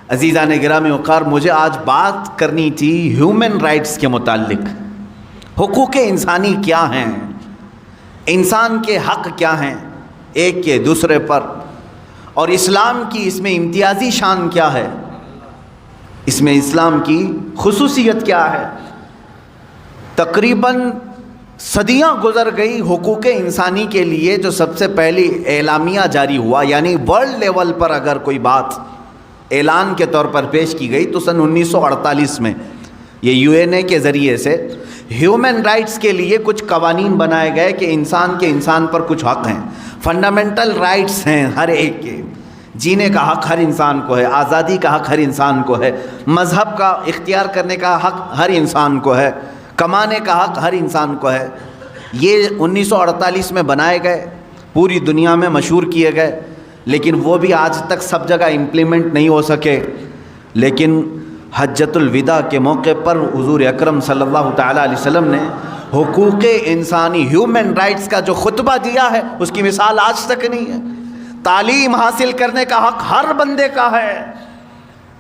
عزیزان گرامی وقار، مجھے آج بات کرنی تھی ہیومن رائٹس کے متعلق۔ حقوق انسانی کیا ہیں، انسان کے حق کیا ہیں ایک کے دوسرے پر، اور اسلام کی اس میں امتیازی شان کیا ہے، اس میں اسلام کی خصوصیت کیا ہے۔ تقریباً صدیاں گزر گئی حقوق انسانی کے لیے جو سب سے پہلی اعلامیہ جاری ہوا، یعنی ورلڈ لیول پر اگر کوئی بات اعلان کے طور پر پیش کی گئی تو سن 1948 میں یہ UN کے ذریعے سے ہیومن رائٹس کے لیے کچھ قوانین بنائے گئے کہ انسان پر کچھ حق ہیں، فنڈامنٹل رائٹس ہیں ہر ایک کے۔ جینے کا حق ہر انسان کو ہے، آزادی کا حق ہر انسان کو ہے، مذہب کا اختیار کرنے کا حق ہر انسان کو ہے، کمانے کا حق ہر انسان کو ہے۔ یہ 1948 میں بنائے گئے، پوری دنیا میں مشہور کیے گئے، لیکن وہ بھی آج تک سب جگہ امپلیمنٹ نہیں ہو سکے۔ لیکن حجۃ الوداع کے موقع پر حضور اکرم صلی اللہ تعالیٰ علیہ وسلم نے حقوق انسانی، ہیومن رائٹس کا جو خطبہ دیا ہے اس کی مثال آج تک نہیں ہے۔ تعلیم حاصل کرنے کا حق ہر بندے کا ہے۔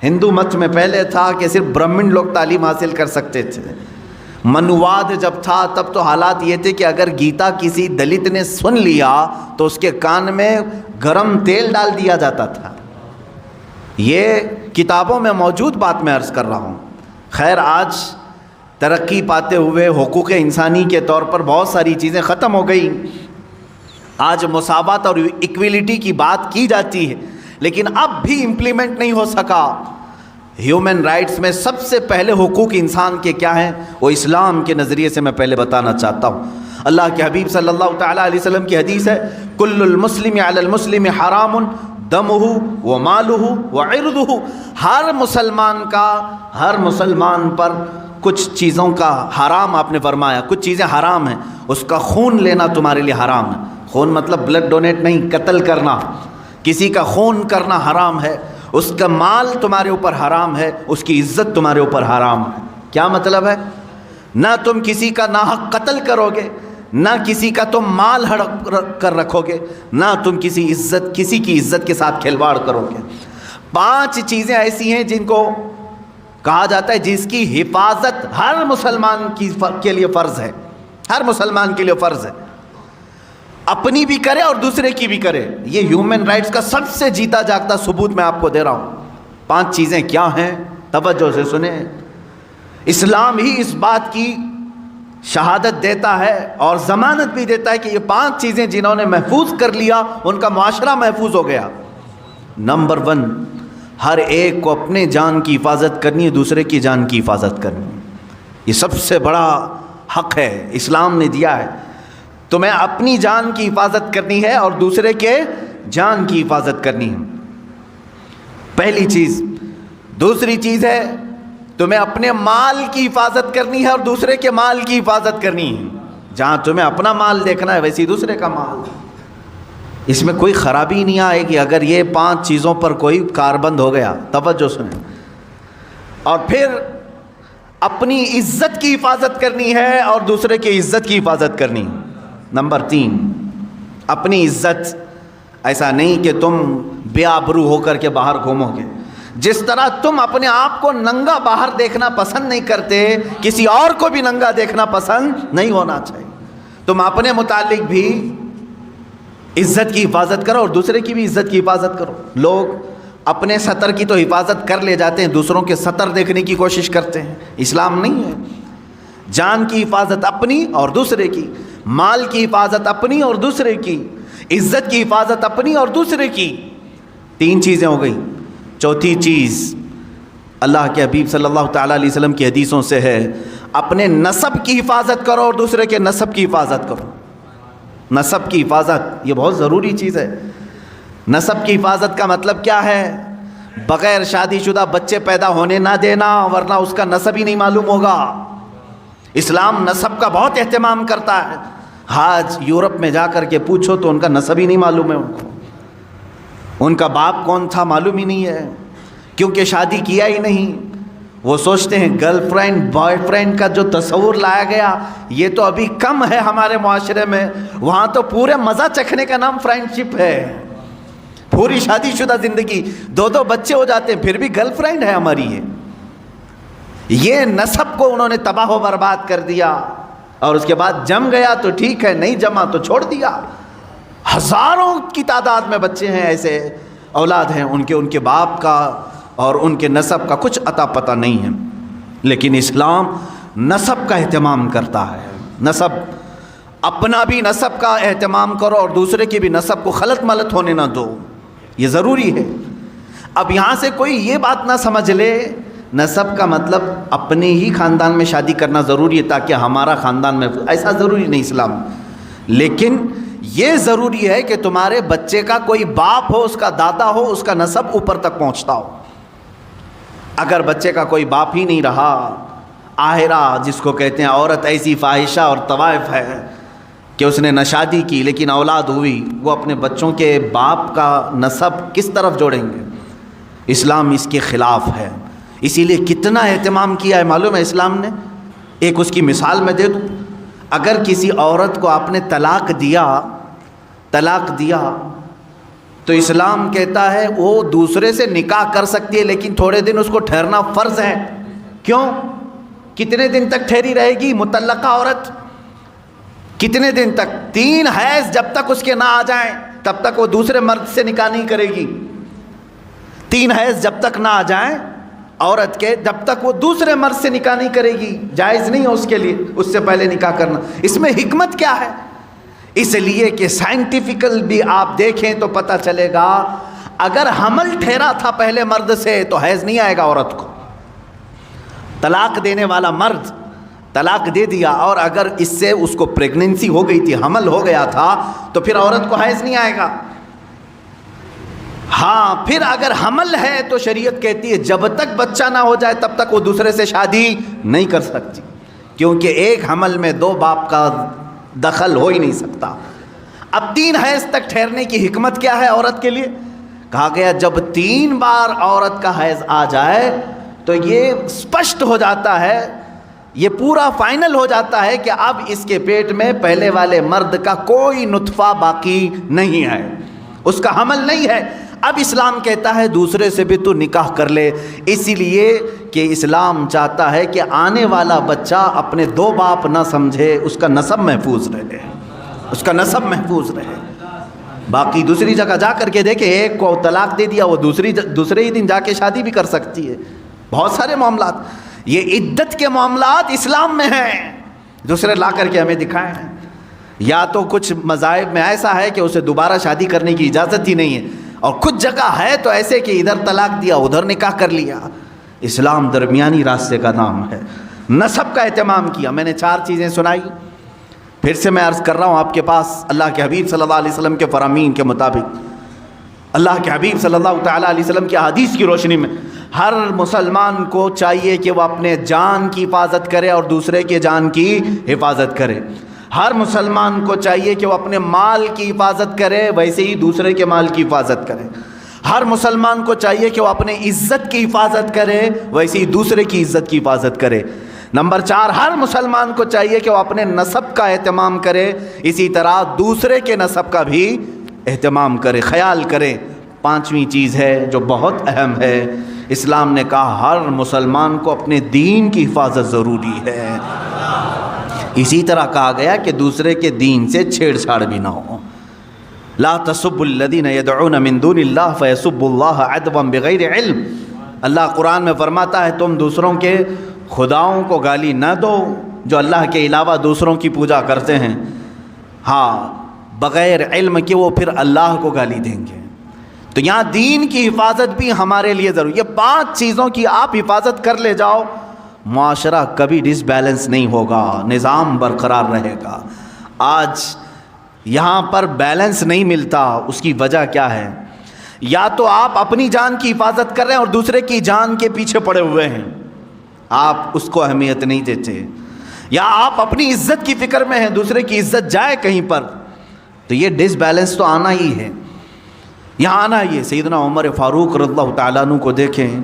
ہندو مت میں پہلے تھا کہ صرف برہمن لوگ تعلیم حاصل کر سکتے تھے۔ منواد جب تھا تب تو حالات یہ تھے کہ اگر گیتا کسی دلت نے سن لیا تو اس کے کان میں گرم تیل ڈال دیا جاتا تھا۔ یہ کتابوں میں موجود بات میں عرض کر رہا ہوں۔ خیر، آج ترقی پاتے ہوئے حقوق انسانی کے طور پر بہت ساری چیزیں ختم ہو گئی۔ آج مساوات اور ایکویلٹی کی بات کی جاتی ہے، لیکن اب بھی امپلیمنٹ نہیں ہو سکا۔ ہیومن رائٹس میں سب سے پہلے حقوق انسان کے کیا ہیں، وہ اسلام کے نظریے سے میں پہلے بتانا چاہتا ہوں۔ اللہ کے حبیب صلی اللہ تعالیٰ علیہ وسلم کی حدیث ہے، کل المسلم علی المسلم حرام دمہ ومالہ وعرضہ۔ ہر مسلمان پر کچھ چیزوں کا حرام، آپ نے فرمایا کچھ چیزیں حرام ہیں، اس کا خون لینا تمہارے لیے حرام ہے۔ خون مطلب بلڈ ڈونیٹ نہیں، قتل کرنا، کسی کا خون کرنا حرام ہے۔ اس کا مال تمہارے اوپر حرام ہے، اس کی عزت تمہارے اوپر حرام ہے۔ کیا مطلب ہے؟ نہ تم کسی کا ناحق قتل کرو گے، نہ کسی کا تم مال ہڑپ کر رکھو گے، نہ تم کسی کی عزت کے ساتھ کھلواڑ کرو گے۔ 5 چیزیں ایسی ہیں جن کو کہا جاتا ہے جس کی حفاظت ہر مسلمان کے لیے فرض ہے، ہر مسلمان کے لیے فرض ہے، اپنی بھی کرے اور دوسرے کی بھی کرے۔ یہ ہیومن رائٹس کا سب سے جیتا جاگتا ثبوت میں آپ کو دے رہا ہوں۔ 5 چیزیں کیا ہیں؟ توجہ سے سنیں۔ اسلام ہی اس بات کی شہادت دیتا ہے اور ضمانت بھی دیتا ہے کہ یہ 5 چیزیں جنہوں نے محفوظ کر لیا ان کا معاشرہ محفوظ ہو گیا۔ نمبر 1، ہر ایک کو اپنے جان کی حفاظت کرنی ہے، دوسرے کی جان کی حفاظت کرنی ہے۔ یہ سب سے بڑا حق ہے، اسلام نے دیا ہے۔ تمہیں اپنی جان کی حفاظت کرنی ہے اور دوسرے کے جان کی حفاظت کرنی ہے، پہلی چیز۔ دوسری چیز ہے تمہیں اپنے مال کی حفاظت کرنی ہے اور دوسرے کے مال کی حفاظت کرنی ہے۔ جہاں تمہیں اپنا مال دیکھنا ہے ویسی دوسرے کا مال۔ اس میں کوئی خرابی نہیں آئے گی اگر یہ 5 چیزوں پر کوئی کاربند ہو گیا۔ توجہ سنیں۔ اور پھر اپنی عزت کی حفاظت کرنی ہے اور دوسرے کی عزت کی حفاظت کرنی ہے۔ نمبر 3، اپنی عزت، ایسا نہیں کہ تم بے آبرو ہو کر کے باہر گھومو گے۔ جس طرح تم اپنے آپ کو ننگا باہر دیکھنا پسند نہیں کرتے، کسی اور کو بھی ننگا دیکھنا پسند نہیں ہونا چاہیے۔ تم اپنے متعلق بھی عزت کی حفاظت کرو اور دوسرے کی بھی عزت کی حفاظت کرو۔ لوگ اپنے سطر کی تو حفاظت کر لے جاتے ہیں، دوسروں کے سطر دیکھنے کی کوشش کرتے ہیں۔ اسلام نہیں ہے۔ جان کی حفاظت اپنی اور دوسرے کی، مال کی حفاظت اپنی اور دوسرے کی، عزت کی حفاظت اپنی اور دوسرے کی۔ 3 چیزیں ہو گئی۔ چوتھی چیز اللہ کے حبیب صلی اللہ تعالیٰ علیہ وسلم کی حدیثوں سے ہے، اپنے نسب کی حفاظت کرو اور دوسرے کے نسب کی حفاظت کرو۔ نسب کی حفاظت یہ بہت ضروری چیز ہے۔ نسب کی حفاظت کا مطلب کیا ہے؟ بغیر شادی شدہ بچے پیدا ہونے نہ دینا، ورنہ اس کا نسب ہی نہیں معلوم ہوگا۔ اسلام نسب کا بہت اہتمام کرتا ہے۔ آج یورپ میں جا کر کے پوچھو تو ان کا نسب ہی نہیں معلوم ہے، ان کا باپ کون تھا معلوم ہی نہیں ہے، کیونکہ شادی کیا ہی نہیں۔ وہ سوچتے ہیں گرل فرینڈ بوائے فرینڈ کا جو تصور لایا گیا یہ تو ابھی کم ہے ہمارے معاشرے میں، وہاں تو پورے مزہ چکھنے کا نام فرینڈ شپ ہے۔ پوری شادی شدہ زندگی، 2 بچے ہو جاتے ہیں، پھر بھی گرل فرینڈ ہے ہماری یہ نسب کو انہوں نے تباہ و برباد کر دیا. اور اس کے بعد جم گیا تو ٹھیک ہے، نہیں جما تو چھوڑ دیا. ہزاروں کی تعداد میں بچے ہیں، ایسے اولاد ہیں ان کے باپ کا اور ان کے نسب کا کچھ عطا پتہ نہیں ہے. لیکن اسلام نسب کا اہتمام کرتا ہے. نسب، اپنا بھی نسب کا اہتمام کرو اور دوسرے کی بھی نسب کو خلط ملط ہونے نہ دو، یہ ضروری ہے. اب یہاں سے کوئی یہ بات نہ سمجھ لے نسب کا مطلب اپنے ہی خاندان میں شادی کرنا ضروری ہے تاکہ ہمارا خاندان میں، ایسا ضروری نہیں اسلام. لیکن یہ ضروری ہے کہ تمہارے بچے کا کوئی باپ ہو، اس کا دادا ہو، اس کا نسب اوپر تک پہنچتا ہو. اگر بچے کا کوئی باپ ہی نہیں رہا، آہرہ جس کو کہتے ہیں، عورت ایسی فاحشہ اور طوائف ہے کہ اس نے نہ شادی کی لیکن اولاد ہوئی، وہ اپنے بچوں کے باپ کا نسب کس طرف جوڑیں گے؟ اسلام اس کے خلاف ہے. اسی لیے کتنا اہتمام کیا ہے معلوم ہے اسلام نے. ایک اس کی مثال میں دے دوں. اگر کسی عورت کو آپ نے طلاق دیا تو اسلام کہتا ہے وہ دوسرے سے نکاح کر سکتی ہے، لیکن تھوڑے دن اس کو ٹھہرنا فرض ہے. کیوں؟ کتنے دن تک ٹھہری رہے گی مطلقہ عورت؟ کتنے دن تک؟ 3 حیض جب تک اس کے نہ آ جائیں تب تک وہ دوسرے مرد سے نکاح نہیں کرے گی. 3 حیض جب تک نہ آ جائیں عورت کے، جب تک وہ دوسرے مرد سے نکاح نہیں کرے گی. جائز نہیں ہے اس کے لیے اس سے پہلے نکاح کرنا. اس میں حکمت کیا ہے؟ اس لیے کہ سائنٹیفیکل بھی آپ دیکھیں تو پتہ چلے گا، اگر حمل ٹھہرا تھا پہلے مرد سے تو حیض نہیں آئے گا عورت کو. طلاق دینے والا مرد طلاق دے دیا اور اگر اس سے اس کو پریگننسی ہو گئی تھی، حمل ہو گیا تھا، تو پھر عورت کو حیض نہیں آئے گا. ہاں پھر اگر حمل ہے تو شریعت کہتی ہے جب تک بچہ نہ ہو جائے تب تک وہ دوسرے سے شادی نہیں کر سکتی، کیونکہ ایک حمل میں 2 باپ کا دخل ہو ہی نہیں سکتا. اب 3 حیض تک ٹھہرنے کی حکمت کیا ہے عورت کے لیے؟ کہا گیا جب 3 بار عورت کا حیض آ جائے تو یہ اسپشٹ ہو جاتا ہے، یہ پورا فائنل ہو جاتا ہے کہ اب اس کے پیٹ میں پہلے والے مرد کا کوئی نطفہ باقی نہیں ہے، اس کا حمل نہیں ہے. اب اسلام کہتا ہے دوسرے سے بھی تو نکاح کر لے، اسی لیے کہ اسلام چاہتا ہے کہ آنے والا بچہ اپنے 2 باپ نہ سمجھے، اس کا نسب محفوظ رہے، اس کا نسب محفوظ رہے. باقی دوسری جگہ جا کر کے دیکھیں، ایک کو طلاق دے دیا وہ دوسرے ہی دن جا کے شادی بھی کر سکتی ہے. بہت سارے معاملات، یہ عدت کے معاملات اسلام میں ہیں، دوسرے لا کر کے ہمیں دکھائے ہیں. یا تو کچھ مذاہب میں ایسا ہے کہ اسے دوبارہ شادی کرنے کی اجازت ہی نہیں ہے، اور کچھ جگہ ہے تو ایسے کہ ادھر طلاق دیا ادھر نکاح کر لیا. اسلام درمیانی راستے کا نام ہے. نسب کا اہتمام کیا. میں نے 4 چیزیں سنائی، پھر سے میں عرض کر رہا ہوں آپ کے پاس. اللہ کے حبیب صلی اللہ علیہ وسلم کے فرامین کے مطابق، اللہ کے حبیب صلی اللہ تعالیٰ علیہ وسلم کی حدیث کی روشنی میں ہر مسلمان کو چاہیے کہ وہ اپنے جان کی حفاظت کرے اور دوسرے کے جان کی حفاظت کرے. ہر مسلمان کو چاہیے کہ وہ اپنے مال کی حفاظت کرے، ویسے ہی دوسرے کے مال کی حفاظت کرے. ہر مسلمان کو چاہیے کہ وہ اپنے عزت کی حفاظت کرے، ویسے ہی دوسرے کی عزت کی حفاظت کرے. نمبر 4، ہر مسلمان کو چاہیے کہ وہ اپنے نسب کا اہتمام کرے، اسی طرح دوسرے کے نسب کا بھی اہتمام کرے، خیال کرے. 5ویں چیز ہے جو بہت اہم ہے، اسلام نے کہا ہر مسلمان کو اپنے دین کی حفاظت ضروری ہے. اسی طرح کہا گیا کہ دوسرے کے دین سے چھیڑ چھاڑ بھی نہ ہو. لا تسبوا الذین یدعون من دون اللہ فیسبوا اللہ عدوا بغیر علم. اللہ قرآن میں فرماتا ہے تم دوسروں کے خداؤں کو گالی نہ دو جو اللہ کے علاوہ دوسروں کی پوجا کرتے ہیں، ہاں بغیر علم کہ وہ پھر اللہ کو گالی دیں گے. تو یہاں دین کی حفاظت بھی ہمارے لیے ضروری. یہ 5 چیزوں کی آپ حفاظت کر لے جاؤ، معاشرہ کبھی ڈس بیلنس نہیں ہوگا، نظام برقرار رہے گا. آج یہاں پر بیلنس نہیں ملتا، اس کی وجہ کیا ہے؟ یا تو آپ اپنی جان کی حفاظت کر رہے ہیں اور دوسرے کی جان کے پیچھے پڑے ہوئے ہیں، آپ اس کو اہمیت نہیں دیتے، یا آپ اپنی عزت کی فکر میں ہیں، دوسرے کی عزت جائے کہیں پر، تو یہ ڈس بیلنس تو آنا ہی ہے. یہاں آنا ہی ہے. سیدنا عمر فاروق رضی اللہ تعالیٰ عنہ کو دیکھیں،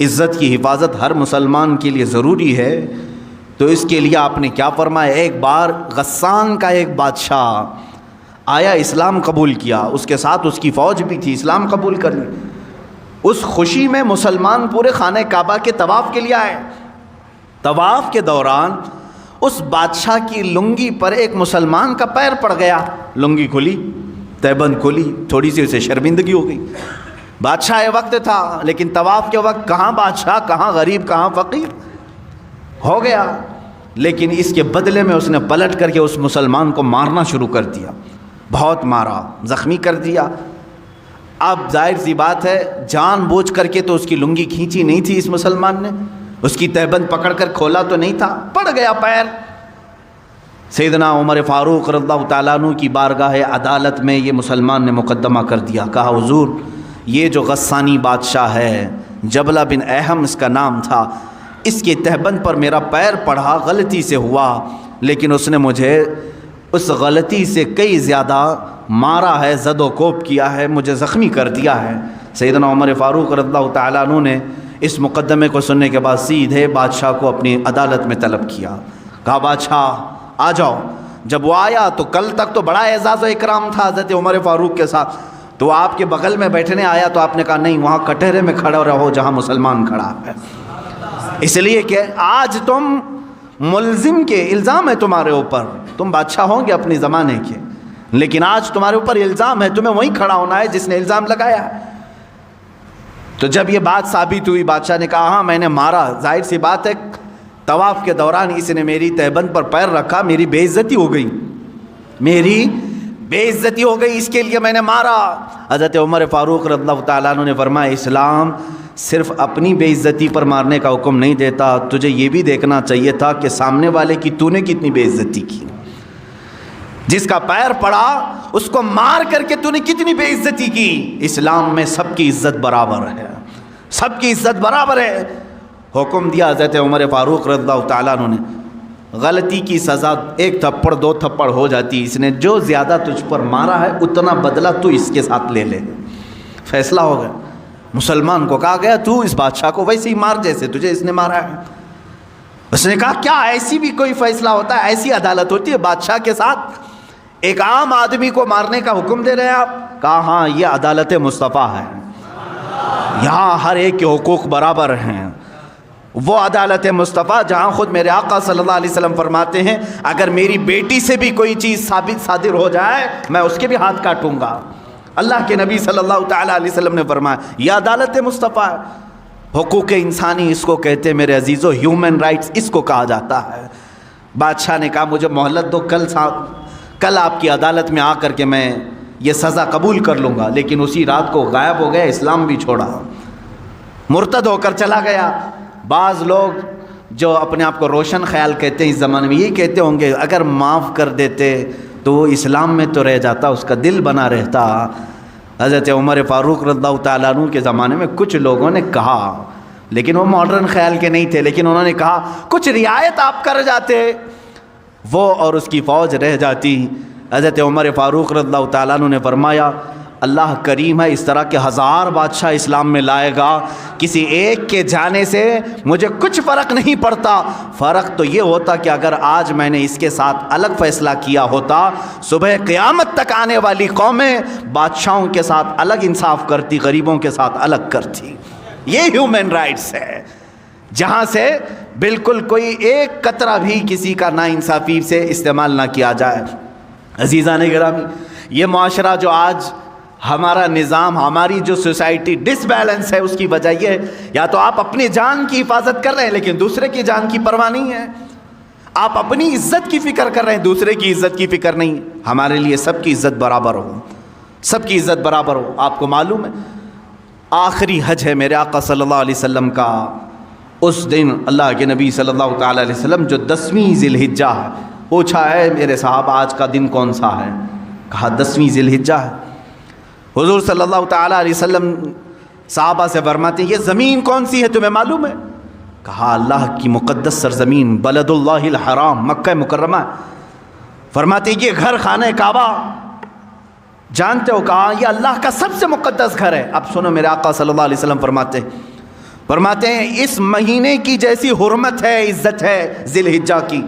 عزت کی حفاظت ہر مسلمان کے لیے ضروری ہے، تو اس کے لیے آپ نے کیا فرمایا؟ ایک بار غسان کا ایک بادشاہ آیا اسلام قبول کیا، اس کے ساتھ اس کی فوج بھی تھی، اسلام قبول کر لی۔ اس خوشی میں مسلمان پورے خانہ کعبہ کے طواف کے لیے آئے۔ طواف کے دوران اس بادشاہ کی لنگی پر ایک مسلمان کا پیر پڑ گیا، لنگی کھلی، تہبند کھلی، تھوڑی سی اسے شرمندگی ہو گئی۔ بادشاہ وقت تھا، لیکن طواف کے وقت کہاں بادشاہ، کہاں غریب، کہاں فقیر، ہو گیا۔ لیکن اس کے بدلے میں اس نے پلٹ کر کے اس مسلمان کو مارنا شروع کر دیا، بہت مارا، زخمی کر دیا۔ اب ظاہر سی بات ہے جان بوجھ کر کے تو اس کی لنگی کھینچی نہیں تھی اس مسلمان نے، اس کی تہبند پکڑ کر کھولا تو نہیں تھا، پڑ گیا پیر۔ سیدنا عمر فاروق رضی اللہ تعالیٰ عنہ کی بارگاہ عدالت میں یہ مسلمان نے مقدمہ کر دیا، کہا حضور یہ جو غسانی بادشاہ ہے، جبلہ بن احم اس کا نام تھا، اس کی تہبند پر میرا پیر پڑھا، غلطی سے ہوا، لیکن اس نے مجھے اس غلطی سے کئی زیادہ مارا ہے، زد و کوب کیا ہے، مجھے زخمی کر دیا ہے۔ سیدنا عمر فاروق رضی اللہ تعالیٰ عنہ نے اس مقدمے کو سننے کے بعد سیدھے بادشاہ کو اپنی عدالت میں طلب کیا، کہا بادشاہ آ جاؤ۔ جب وہ آیا تو کل تک تو بڑا اعزاز و اکرام تھا حضرت عمر فاروق کے ساتھ، تو آپ کے بغل میں بیٹھنے آیا تو آپ نے کہا نہیں، وہاں کٹہرے میں کھڑا رہو جہاں مسلمان کھڑا ہے، اس لیے کہ آج تم ملزم کے الزام ہے تمہارے اوپر، تم بادشاہ ہوں گے اپنے زمانے کے، لیکن آج تمہارے اوپر الزام ہے، تمہیں وہیں کھڑا ہونا ہے جس نے الزام لگایا ہے۔ تو جب یہ بات ثابت ہوئی، بادشاہ نے کہا ہاں میں نے مارا، ظاہر سی بات ہے طواف کے دوران اس نے میری تہبند پر پیر رکھا، میری بے عزتی ہو گئی، میری بے عزتی ہو گئی، اس کے لیے میں نے مارا۔ حضرت عمر فاروق رضی اللہ تعالیٰ عنہ نے فرمایا اسلام صرف اپنی بے عزتی پر مارنے کا حکم نہیں دیتا، تجھے یہ بھی دیکھنا چاہیے تھا کہ سامنے والے کی تو نے کتنی بے عزتی کی، جس کا پیر پڑا اس کو مار کر کے تو نے کتنی بے عزتی کی۔ اسلام میں سب کی عزت برابر ہے، سب کی عزت برابر ہے۔ حکم دیا حضرت عمر فاروق رضی اللہ تعالیٰ عنہ نے، غلطی کی سزا ایک تھپڑ دو تھپڑ ہو جاتی، اس نے جو زیادہ تجھ پر مارا ہے اتنا بدلہ تو اس کے ساتھ لے لے۔ فیصلہ ہو گیا، مسلمان کو کہا گیا تو اس بادشاہ کو ویسے ہی مار جیسے تجھے اس نے مارا ہے۔ اس نے کہا کیا ایسی بھی کوئی فیصلہ ہوتا ہے، ایسی عدالت ہوتی ہے بادشاہ کے ساتھ ایک عام آدمی کو مارنے کا حکم دے رہے ہیں آپ؟ کہا ہاں یہ عدالت مصطفیٰ ہے، یہاں ہر ایک کے حقوق برابر ہیں۔ وہ عدالت مصطفیٰ جہاں خود میرے آقا صلی اللہ علیہ وسلم فرماتے ہیں اگر میری بیٹی سے بھی کوئی چیز ثابت صادر ہو جائے میں اس کے بھی ہاتھ کاٹوں گا۔ اللہ کے نبی صلی اللہ تعالیٰ علیہ وسلم نے فرمایا یہ عدالت مصطفیٰ ہے۔ حقوق انسانی اس کو کہتے ہیں میرے عزیزو، ہیومن رائٹس اس کو کہا جاتا ہے۔ بادشاہ نے کہا مجھے مہلت دو، کل آپ کی عدالت میں آ کر کے میں یہ سزا قبول کر لوں گا، لیکن اسی رات کو غائب ہو گیا، اسلام بھی چھوڑا، مرتد ہو کر چلا گیا۔ بعض لوگ جو اپنے آپ کو روشن خیال کہتے ہیں اس زمانے میں یہ کہتے ہوں گے اگر معاف کر دیتے تو وہ اسلام میں تو رہ جاتا، اس کا دل بنا رہتا۔ حضرت عمر فاروق رضی اللہ تعالیٰ عنہ کے زمانے میں کچھ لوگوں نے کہا، لیکن وہ ماڈرن خیال کے نہیں تھے، لیکن انہوں نے کہا کچھ رعایت آپ کر جاتے، وہ اور اس کی فوج رہ جاتی۔ حضرت عمر فاروق رضی اللہ تعالیٰ عنہ نے فرمایا اللہ کریم ہے، اس طرح کے ہزار بادشاہ اسلام میں لائے گا، کسی ایک کے جانے سے مجھے کچھ فرق نہیں پڑتا۔ فرق تو یہ ہوتا کہ اگر آج میں نے اس کے ساتھ الگ فیصلہ کیا ہوتا، صبح قیامت تک آنے والی قومیں بادشاہوں کے ساتھ الگ انصاف کرتی، غریبوں کے ساتھ الگ کرتی۔ یہ ہیومن رائٹس ہے، جہاں سے بالکل کوئی ایک قطرہ بھی کسی کا ناانصافی سے استعمال نہ کیا جائے۔ عزیزان گرامی، یہ معاشرہ جو آج ہمارا نظام، ہماری جو سوسائٹی ڈس بیلنس ہے، اس کی وجہ یہ ہے یا تو آپ اپنی جان کی حفاظت کر رہے ہیں لیکن دوسرے کی جان کی پرواہ نہیں ہے، آپ اپنی عزت کی فکر کر رہے ہیں دوسرے کی عزت کی فکر نہیں۔ ہمارے لیے سب کی عزت برابر ہو، سب کی عزت برابر ہو۔ آپ کو معلوم ہے آخری حج ہے میرے آقا صلی اللہ علیہ وسلم کا، اس دن اللہ کے نبی صلی اللہ تعالیٰ علیہ وسلم جو 10ویں ذی الحجہ ہے، پوچھا ہے میرے صحابہ آج کا دن کون سا ہے؟ کہا 10ویں ذی الحجہ ہے۔ حضور صلی اللہ تعالیٰ علیہ وسلم صحابہ سے فرماتے ہیں یہ زمین کون سی ہے تمہیں معلوم ہے؟ کہا اللہ کی مقدس سرزمین بلد اللہ الحرام، مکہ مکرمہ۔ فرماتے ہیں یہ گھر خانہ کعبہ جانتے ہو؟ کہا یہ اللہ کا سب سے مقدس گھر ہے۔ اب سنو میرے آقا صلی اللہ علیہ وسلم فرماتے ہیں اس مہینے کی جیسی حرمت ہے، عزت ہے ذی الحجہ کی،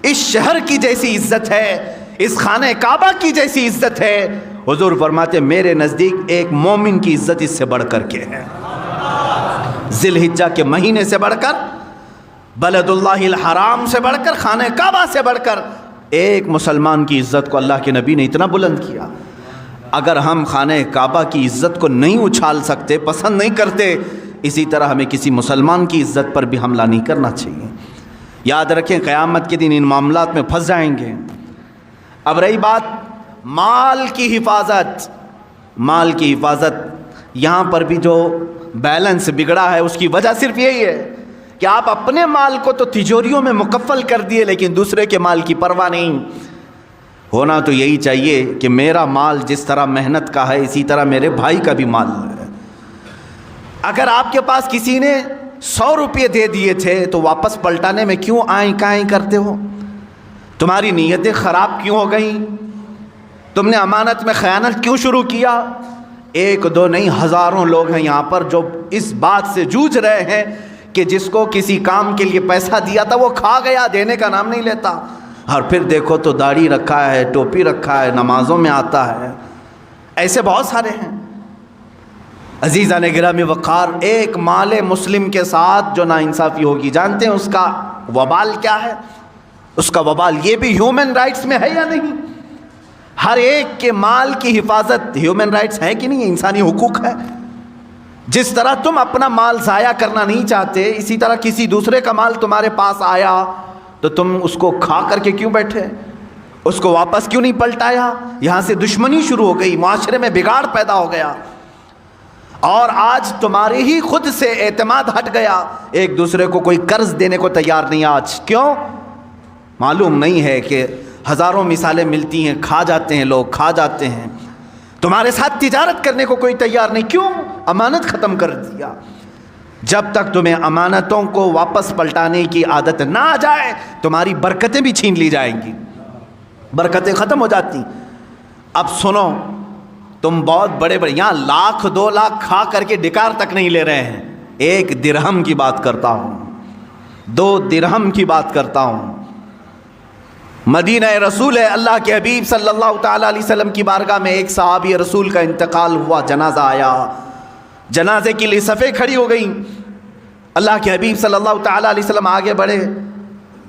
اس شہر کی جیسی عزت ہے، اس خانہ کعبہ کی جیسی عزت ہے، حضور فرماتے میرے نزدیک ایک مومن کی عزت اس سے بڑھ کر کے ہے۔ ذی الحجہ کے مہینے سے بڑھ کر، بلد اللہ الحرام سے بڑھ کر، خانہ کعبہ سے بڑھ کر ایک مسلمان کی عزت کو اللہ کے نبی نے اتنا بلند کیا۔ اگر ہم خانہ کعبہ کی عزت کو نہیں اچھال سکتے، پسند نہیں کرتے، اسی طرح ہمیں کسی مسلمان کی عزت پر بھی حملہ نہیں کرنا چاہیے۔ یاد رکھیں قیامت کے دن ان معاملات میں پھنس جائیں گے۔ اب رہی بات مال کی حفاظت، مال کی حفاظت، یہاں پر بھی جو بیلنس بگڑا ہے اس کی وجہ صرف یہی ہے کہ آپ اپنے مال کو تو تجوریوں میں مکفل کر دیے، لیکن دوسرے کے مال کی پرواہ نہیں۔ ہونا تو یہی چاہیے کہ میرا مال جس طرح محنت کا ہے اسی طرح میرے بھائی کا بھی مال ہے۔ اگر آپ کے پاس کسی نے 100 روپے دے دیے تھے تو واپس پلٹانے میں کیوں آئیں کائیں کرتے ہو؟ تمہاری نیتیں خراب کیوں ہو گئیں؟ تم نے امانت میں خیانت کیوں شروع کیا؟ ایک دو نہیں، ہزاروں لوگ ہیں یہاں پر جو اس بات سے جوجھ رہے ہیں کہ جس کو کسی کام کے لیے پیسہ دیا تھا وہ کھا گیا، دینے کا نام نہیں لیتا، اور پھر دیکھو تو داڑھی رکھا ہے، ٹوپی رکھا ہے، نمازوں میں آتا ہے۔ ایسے بہت سارے ہیں۔ عزیزان گرامی وقار، ایک مال مسلم کے ساتھ جو ناانصافی ہوگی، جانتے ہیں اس کا وبال کیا ہے؟ اس کا وبال یہ بھی ہیومن رائٹس میں ہے یا نہیں؟ ہر ایک کے مال کی حفاظت ہیومن رائٹس ہے کہ نہیں؟ انسانی حقوق ہے۔ جس طرح تم اپنا مال ضائع کرنا نہیں چاہتے، اسی طرح کسی دوسرے کا مال تمہارے پاس آیا تو تم اس کو کھا کر کے کیوں بیٹھے؟ اس کو واپس کیوں نہیں پلٹایا؟ یہاں سے دشمنی شروع ہو گئی، معاشرے میں بگاڑ پیدا ہو گیا، اور آج تمہارے ہی خود سے اعتماد ہٹ گیا، ایک دوسرے کو کوئی قرض دینے کو تیار نہیں آج۔ کیوں؟ معلوم نہیں ہے کہ ہزاروں مثالیں ملتی ہیں، کھا جاتے ہیں لوگ، کھا جاتے ہیں۔ تمہارے ساتھ تجارت کرنے کو کوئی تیار نہیں، کیوں؟ امانت ختم کر دیا۔ جب تک تمہیں امانتوں کو واپس پلٹانے کی عادت نہ آ جائے تمہاری برکتیں بھی چھین لی جائیں گی، برکتیں ختم ہو جاتی۔ اب سنو، تم بہت بڑے بڑے یہاں 1,00,000 2 لاکھ کھا کر کے ڈکار تک نہیں لے رہے ہیں۔ 1 درہم کی بات کرتا ہوں، 2 درہم کی بات کرتا ہوں۔ مدینہ رسول ہے، اللہ کے حبیب صلی اللہ تعالیٰ علیہ وسلم کی بارگاہ میں ایک صحابی رسول کا انتقال ہوا، جنازہ آیا، جنازے کے لیے صفیں کھڑی ہو گئیں۔ اللہ کے حبیب صلی اللہ تعالیٰ علیہ وسلم آگے بڑھے،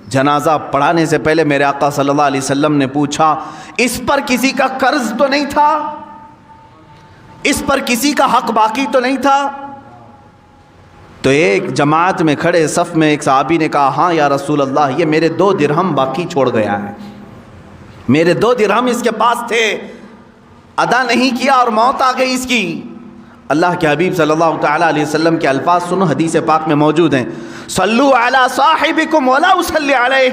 جنازہ پڑھانے سے پہلے میرے آقا صلی اللہ علیہ وسلم نے پوچھا، اس پر کسی کا قرض تو نہیں تھا؟ اس پر کسی کا حق باقی تو نہیں تھا؟ تو ایک جماعت میں کھڑے صف میں ایک صحابی نے کہا، ہاں یا رسول اللہ، یہ میرے 2 درہم باقی چھوڑ گیا ہے، میرے 2 درہم اس کے پاس تھے، ادا نہیں کیا اور موت آ گئی اس کی۔ اللہ کے حبیب صلی اللہ تعالیٰ علیہ وسلم کے الفاظ سنو، حدیث پاک میں موجود ہیں، صلو علی صاحبکم ولا اصلی علیہ،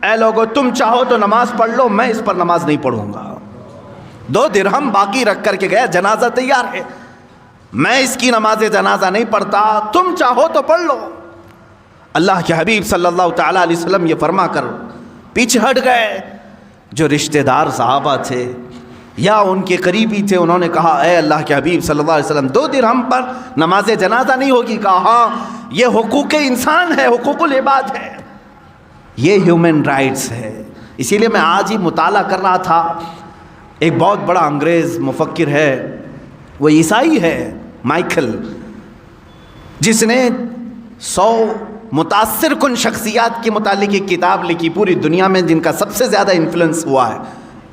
اے لوگو تم چاہو تو نماز پڑھ لو، میں اس پر نماز نہیں پڑھوں گا۔ 2 درہم باقی رکھ کر کے گیا، جنازہ تیار ہے، میں اس کی نماز جنازہ نہیں پڑھتا، تم چاہو تو پڑھ لو۔ اللہ کے حبیب صلی اللہ تعالیٰ علیہ وسلم یہ فرما کر پیچھے ہٹ گئے۔ جو رشتہ دار صحابہ تھے یا ان کے قریبی تھے، انہوں نے کہا، اے اللہ کے حبیب صلی اللہ علیہ وسلم، 2 درہم پر نماز جنازہ نہیں ہوگی؟ کہا، ہاں، یہ حقوق انسان ہے، حقوق العباد ہے، یہ ہیومن رائٹس ہے۔ اسی لیے میں آج ہی مطالعہ کر رہا تھا، ایک بہت بڑا انگریز مفکر ہے، وہ عیسائی ہے، مائیکل، جس نے 100 متاثر کن شخصیات کے متعلق ایک کتاب لکھی پوری دنیا میں، جن کا سب سے زیادہ انفلوئنس ہوا ہے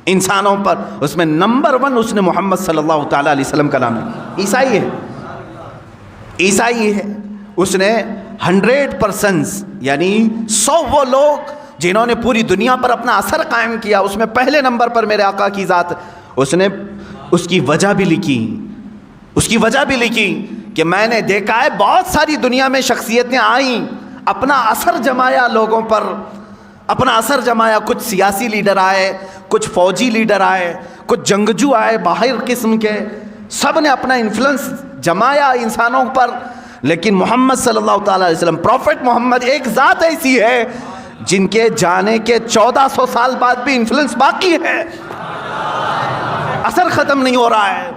انسانوں پر، اس میں نمبر 1 اس نے محمد صلی اللہ تعالیٰ علیہ وسلم کا نام ہے۔ عیسائی ہے، عیسائی ہے۔ اس نے 100% یعنی 100 وہ لوگ جنہوں نے پوری دنیا پر اپنا اثر قائم کیا، اس میں پہلے نمبر پر میرے آقا کی ذات۔ اس نے اس کی وجہ بھی لکھی، اس کی وجہ بھی لکھی کہ میں نے دیکھا ہے بہت ساری دنیا میں شخصیتیں آئیں، اپنا اثر جمایا لوگوں پر، اپنا اثر جمایا، کچھ سیاسی لیڈر آئے، کچھ فوجی لیڈر آئے، کچھ جنگجو آئے باہر قسم کے، سب نے اپنا انفلوئنس جمایا انسانوں پر، لیکن محمد صلی اللہ تعالیٰ علیہ وسلم، پروفٹ محمد، ایک ذات ایسی ہے جن کے جانے کے 1400 سال بعد بھی انفلوئنس باقی ہے، اثر ختم نہیں ہو رہا ہے۔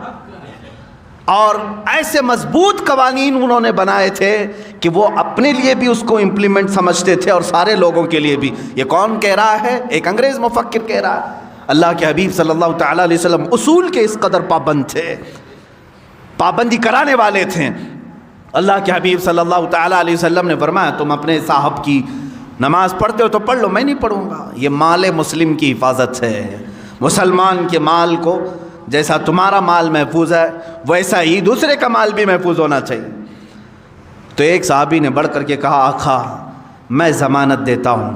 اور ایسے مضبوط قوانین انہوں نے بنائے تھے کہ وہ اپنے لیے بھی اس کو امپلیمنٹ سمجھتے تھے اور سارے لوگوں کے لیے بھی۔ یہ کون کہہ رہا ہے؟ ایک انگریز مفکر کہہ رہا ہے۔ اللہ کے حبیب صلی اللہ تعالیٰ علیہ وسلم اصول کے اس قدر پابند تھے، پابندی کرانے والے تھے۔ اللہ کے حبیب صلی اللہ تعالیٰ علیہ وسلم نے فرمایا تم اپنے صاحب کی نماز پڑھتے ہو تو پڑھ لو، میں نہیں پڑھوں گا، یہ مال مسلم کی حفاظت ہے۔ مسلمان کے مال کو جیسا تمہارا مال محفوظ ہے ویسا ہی دوسرے کا مال بھی محفوظ ہونا چاہیے۔ تو ایک صحابی نے بڑھ کر کے کہا آقا میں ضمانت دیتا ہوں،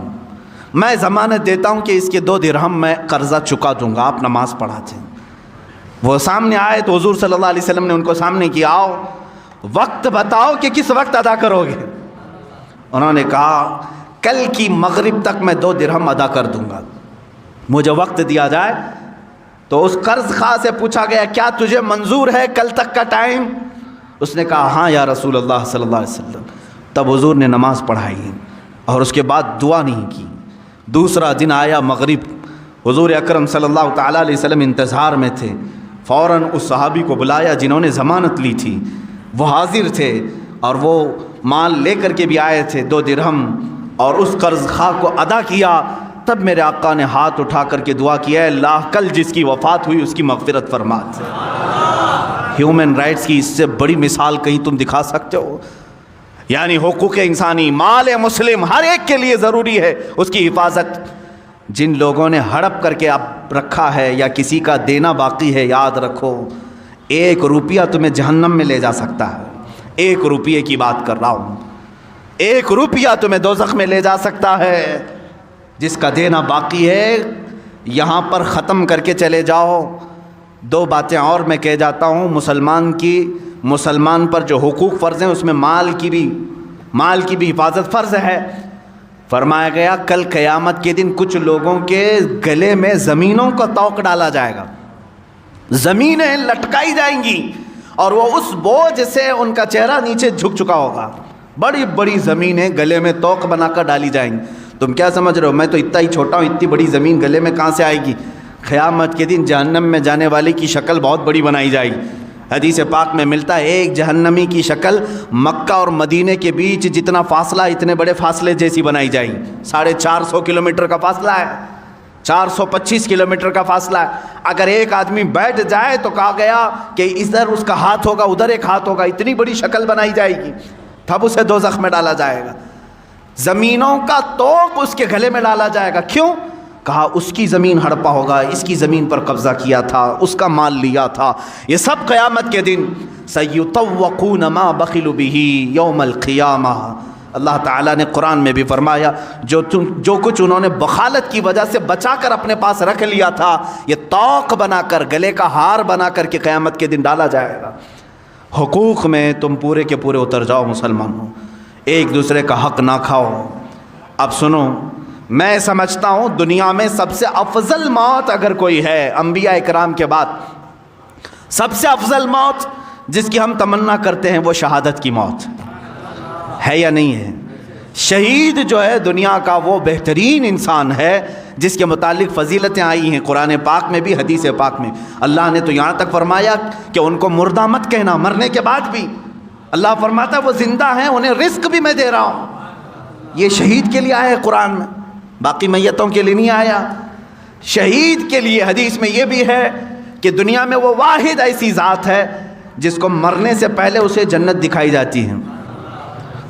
میں ضمانت دیتا ہوں کہ اس کے 2 درہم میں قرضہ چکا دوں گا، آپ نماز پڑھاتے ہیں۔ وہ سامنے آئے تو حضور صلی اللہ علیہ وسلم نے ان کو سامنے کیا، آؤ وقت بتاؤ کہ کس وقت ادا کرو گے۔ انہوں نے کہا کل کی مغرب تک میں 2 درہم ادا کر دوں گا، مجھے وقت دیا جائے۔ تو اس قرض خواہ سے پوچھا گیا کیا تجھے منظور ہے کل تک کا ٹائم؟ اس نے کہا ہاں یا رسول اللہ صلی اللہ علیہ وسلم۔ تب حضور نے نماز پڑھائی اور اس کے بعد دعا نہیں کی۔ دوسرا دن آیا مغرب، حضور اکرم صلی اللہ تعالیٰ علیہ وسلم انتظار میں تھے، فوراً اس صحابی کو بلایا جنہوں نے ضمانت لی تھی، وہ حاضر تھے اور وہ مال لے کر کے بھی آئے تھے 2 درہم، اور اس قرض خواہ کو ادا کیا۔ تب میرے آقا نے ہاتھ اٹھا کر کے دعا کیا ہے اللہ کل جس کی وفات ہوئی اس کی مغفرت فرما دے۔ ہیومن رائٹس کی اس سے بڑی مثال کہیں تم دکھا سکتے ہو؟ یعنی حقوق انسانی، مال مسلم ہر ایک کے لیے ضروری ہے اس کی حفاظت۔ جن لوگوں نے ہڑپ کر کے اب رکھا ہے یا کسی کا دینا باقی ہے، یاد رکھو 1 روپیہ تمہیں جہنم میں لے جا سکتا ہے۔ 1 روپیے کی بات کر رہا ہوں، 1 روپیہ تمہیں دوزخ میں لے جا سکتا ہے۔ جس کا دینا باقی ہے یہاں پر ختم کر کے چلے جاؤ۔ 2 باتیں اور میں کہہ جاتا ہوں، مسلمان پر جو حقوق فرض ہیں اس میں مال کی بھی حفاظت فرض ہے۔ فرمایا گیا کل قیامت کے دن کچھ لوگوں کے گلے میں زمینوں کا توق ڈالا جائے گا، زمینیں لٹکائی جائیں گی اور وہ اس بوجھ سے ان کا چہرہ نیچے جھک چکا ہوگا، بڑی بڑی زمینیں گلے میں توق بنا کر ڈالی جائیں گی۔ تم کیا سمجھ رہے ہو میں تو اتنا ہی چھوٹا ہوں، اتنی بڑی زمین گلے میں کہاں سے آئے گی؟ قیامت کے دن جہنم میں جانے والے کی شکل بہت بڑی بنائی جائے گی۔ حدیث پاک میں ملتا ہے ایک جہنمی کی شکل مکہ اور مدینے کے بیچ جتنا فاصلہ اتنے بڑے فاصلے جیسی بنائی جائے گی۔ 450 کلومیٹر کا فاصلہ ہے، 425 کلومیٹر کا فاصلہ ہے۔ اگر ایک آدمی بیٹھ جائے تو کہا گیا کہ ادھر اس کا ہاتھ ہوگا ادھر ایک ہاتھ ہوگا، اتنی بڑی شکل بنائی جائے گی، تب اسے دوزخ میں ڈالا جائے گا۔ زمینوں کا توق اس کے گلے میں ڈالا جائے گا، کیوں؟ کہا اس کی زمین ہڑپا ہوگا، اس کی زمین پر قبضہ کیا تھا، اس کا مال لیا تھا۔ یہ سب قیامت کے دن سیطوقون ما بخلوا به یوم القیامہ۔ اللہ تعالیٰ نے قرآن میں بھی فرمایا جو کچھ انہوں نے بخالت کی وجہ سے بچا کر اپنے پاس رکھ لیا تھا یہ توق بنا کر گلے کا ہار بنا کر کے قیامت کے دن ڈالا جائے گا۔ حقوق میں تم پورے کے پورے اتر جاؤ مسلمانوں، ایک دوسرے کا حق نہ کھاؤ۔ اب سنو، میں سمجھتا ہوں دنیا میں سب سے افضل موت اگر کوئی ہے انبیاء اکرام کے بعد، سب سے افضل موت جس کی ہم تمنا کرتے ہیں وہ شہادت کی موت ہے یا نہیں ہے؟ شہید جو ہے دنیا کا وہ بہترین انسان ہے جس کے متعلق فضیلتیں آئی ہیں قرآن پاک میں بھی حدیث پاک میں۔ اللہ نے تو یہاں تک فرمایا کہ ان کو مردہ مت کہنا، مرنے کے بعد بھی اللہ فرماتا ہے وہ زندہ ہیں، انہیں رزق بھی میں دے رہا ہوں۔ یہ شہید کے لیے آیا ہے قرآن میں، باقی میتوں کے لیے نہیں آیا۔ شہید کے لیے حدیث میں یہ بھی ہے کہ دنیا میں وہ واحد ایسی ذات ہے جس کو مرنے سے پہلے اسے جنت دکھائی جاتی ہے،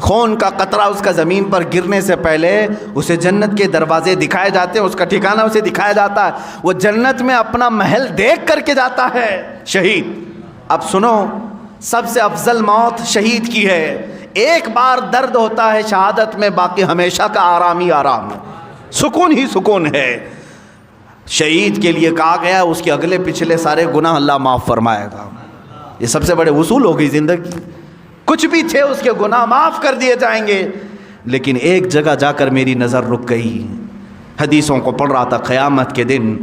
خون کا قطرہ اس کا زمین پر گرنے سے پہلے اسے جنت کے دروازے دکھائے جاتے ہیں، اس کا ٹھکانہ اسے دکھایا جاتا ہے، وہ جنت میں اپنا محل دیکھ کر کے جاتا ہے شہید۔ اب سنو، سب سے افضل موت شہید کی ہے۔ ایک بار درد ہوتا ہے شہادت میں، باقی ہمیشہ کا آرام ہی آرام ہے، سکون ہی سکون ہے۔ شہید کے لیے کہا گیا اس کے اگلے پچھلے سارے گناہ اللہ معاف فرمائے گا۔ یہ سب سے بڑے اصول ہو گئی زندگی، کچھ بھی تھے اس کے گناہ معاف کر دیے جائیں گے۔ لیکن ایک جگہ جا کر میری نظر رک گئی، حدیثوں کو پڑھ رہا تھا، قیامت کے دن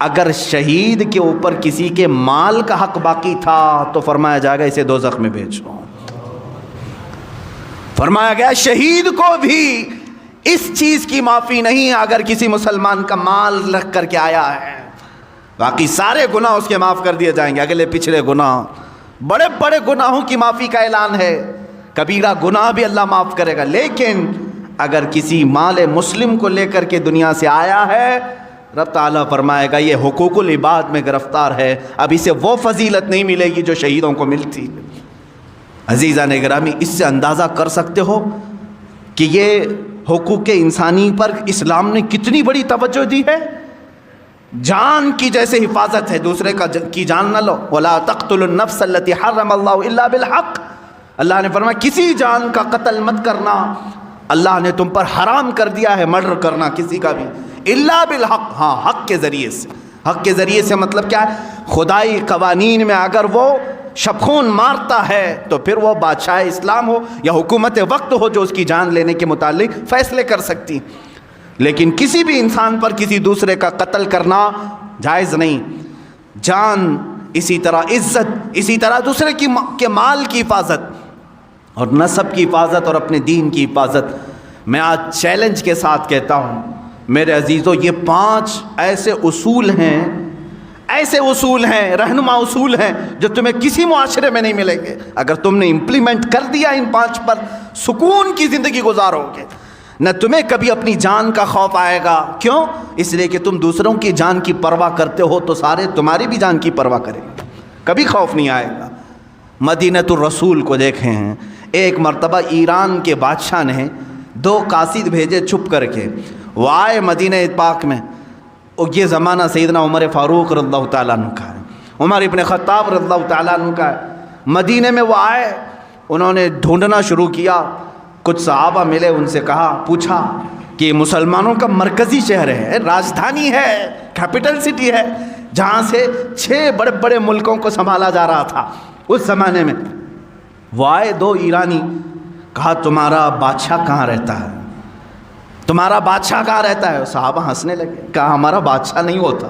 اگر شہید کے اوپر کسی کے مال کا حق باقی تھا تو فرمایا جائے گا اسے دوزخ میں بھیجو۔ فرمایا گیا شہید کو بھی اس چیز کی معافی نہیں اگر کسی مسلمان کا مال رکھ کر کے آیا ہے، باقی سارے گناہ اس کے معاف کر دیے جائیں گے، اگلے پچھلے گناہ، بڑے بڑے گناہوں کی معافی کا اعلان ہے، کبیرہ گناہ بھی اللہ معاف کرے گا۔ لیکن اگر کسی مال مسلم کو لے کر کے دنیا سے آیا ہے، رب تعالیٰ فرمائے گا یہ حقوق العباد میں گرفتار ہے، اب اسے وہ فضیلت نہیں ملے گی جو شہیدوں کو ملتی۔ عزیزان گرامی، اس سے اندازہ کر سکتے ہو کہ یہ حقوق انسانی پر اسلام نے کتنی بڑی توجہ دی ہے۔ جان کی جیسے حفاظت ہے، دوسرے کی جان نہ لو، وَلَا تَقْتُلُوا النَّفْسَ الَّتِي حَرَّمَ اللَّهُ إِلَّا بِالْحَقِّ، اللہ نے فرمایا کسی جان کا قتل مت کرنا، اللہ نے تم پر حرام کر دیا ہے مرڈر کرنا کسی کا بھی، الا بالحق، ہاں حق کے ذریعے سے۔ حق کے ذریعے سے مطلب کیا ہے؟ خدائی قوانین میں اگر وہ شبخون مارتا ہے تو پھر وہ بادشاہ اسلام ہو یا حکومت وقت ہو جو اس کی جان لینے کے متعلق فیصلے کر سکتی، لیکن کسی بھی انسان پر کسی دوسرے کا قتل کرنا جائز نہیں۔ جان، اسی طرح عزت، اسی طرح دوسرے کے مال کی حفاظت اور نسب کی حفاظت اور اپنے دین کی حفاظت۔ میں آج چیلنج کے ساتھ کہتا ہوں میرے عزیزو، یہ 5 ایسے اصول ہیں، رہنما اصول ہیں جو تمہیں کسی معاشرے میں نہیں ملیں گے۔ اگر تم نے امپلیمنٹ کر دیا ان 5 پر، سکون کی زندگی گزارو گے، نہ تمہیں کبھی اپنی جان کا خوف آئے گا۔ کیوں؟ اس لیے کہ تم دوسروں کی جان کی پرواہ کرتے ہو تو سارے تمہاری بھی جان کی پرواہ کریں گے، کبھی خوف نہیں آئے گا۔ مدینۃ الرسول کو دیکھیں ہیں، ایک مرتبہ ایران کے بادشاہ نے 2 قاصد بھیجے چھپ کر کے، وہ آئے مدینہ پاک میں۔ یہ زمانہ سیدنا عمر فاروق رضی اللہ تعالیٰ عنہ کا ہے، عمر ابن خطاب رضی اللہ تعالیٰ عنہ کا ہے۔ مدینہ میں وہ آئے، انہوں نے ڈھونڈنا شروع کیا، کچھ صحابہ ملے، ان سے پوچھا کہ مسلمانوں کا مرکزی شہر ہے، راجدھانی ہے، کیپٹل سٹی ہے، جہاں سے 6 بڑے بڑے ملکوں کو سنبھالا جا رہا تھا اس زمانے میں۔ وہ آئے 2 ایرانی، کہا تمہارا بادشاہ کہاں رہتا ہے؟ تمہارا بادشاہ کہاں رہتا ہے؟ صحابہ ہنسنے لگے، کہا ہمارا بادشاہ نہیں ہوتا،